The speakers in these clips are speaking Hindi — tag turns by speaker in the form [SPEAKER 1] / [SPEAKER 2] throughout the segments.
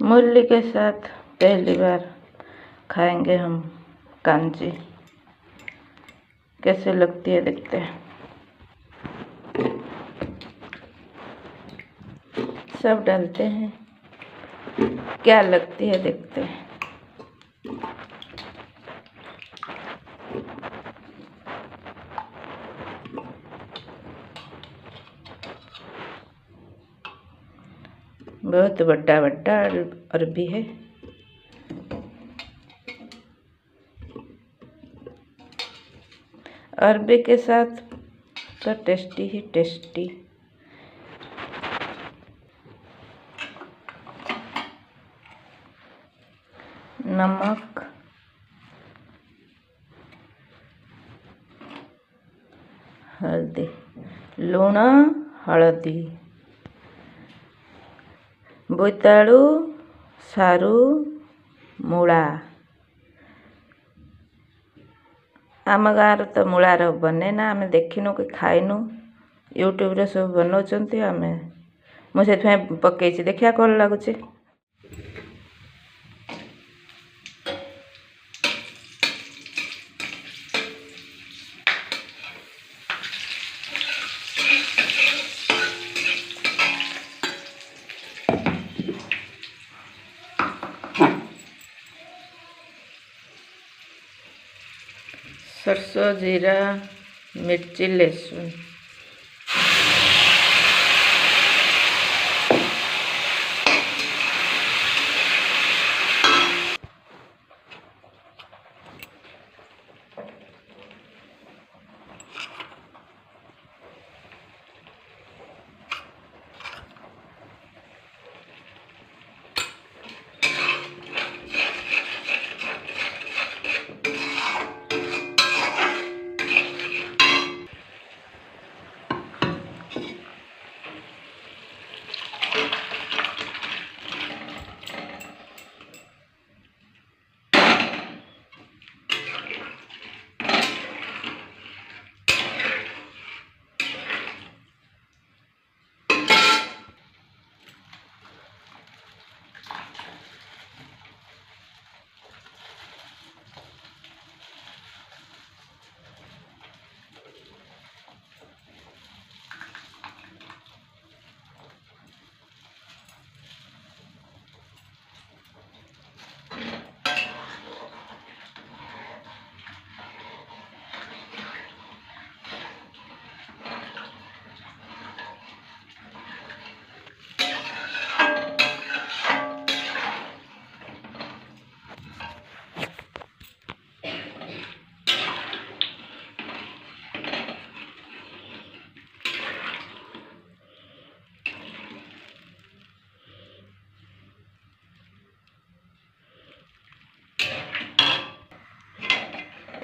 [SPEAKER 1] मूली के साथ पहली बार खाएंगे हम कांजी। कैसे लगती है देखते हैं। सब डालते हैं, क्या लगती है देखते हैं। बहुत बड़ा बड़ा अरबी है। अरबी के साथ तो टेस्टी ही टेस्टी। नमक, हल्दी, लूण, हलदी, बोईतालु, सारू, मूला। आम गाँव तो मूलार बने ना, आम देखिनु कि खाइनु। यूट्यूब रे सब बनाउछन्ति, आमे मु से पकईछि, देखिया कौन लगुछि। सरसों, जीरा, मिर्ची, लहसुन।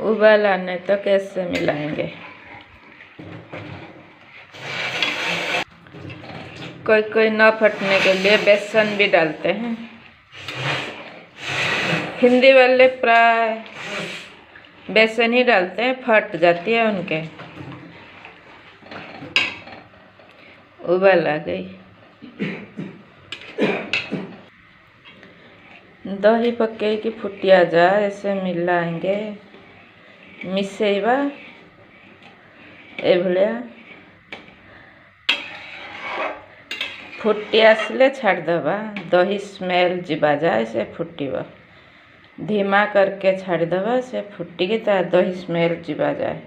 [SPEAKER 1] उबाला नहीं तो कैसे मिलाएंगे। कोई कोई न फटने के लिए बेसन भी डालते हैं। हिंदी वाले प्राय बेसन ही डालते हैं, फट जाती है उनके। उबाल आ गई। दही पके कि फुटिया जा ऐसे मिलाएंगे, मिसेइबा ए भलिया फुटी आसले छाड़दबा। दही स्मेल जीवा जाए से फुटिबा, धीमा करके छाड़दबा से फुटिकी ता दही स्मेल जीवा जाए।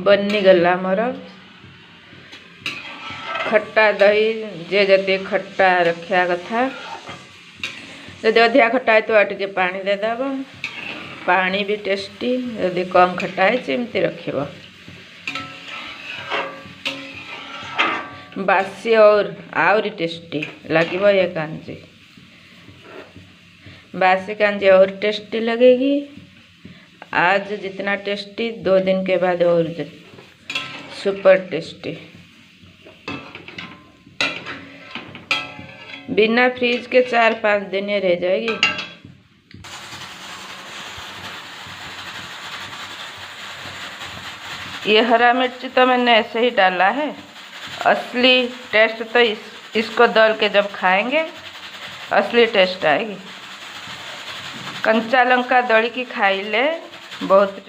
[SPEAKER 1] बनी गला मोर खट्टा दही। जे जति खट्टा रखा कथा, जदि अधिका खट्टा है तो टे पानी देदेव। पानी भी टेस्टी, जदि कम खट्टा है एमती रखिब। बासी और आउरी टेस्टी लगे ये कांजी। बासी कांजी और टेस्टी लगेगी। आज जितना टेस्टी 2 दिन के बाद और सुपर टेस्टी। बिना फ्रीज के 4-5 दिन ये रह जाएगी। ये हरा मिर्च तो मैंने ऐसे ही डाला है, असली टेस्ट तो इसको दल के जब खाएंगे असली टेस्ट आएगी। कंचा लंका दड़ी की खाई ले बहुत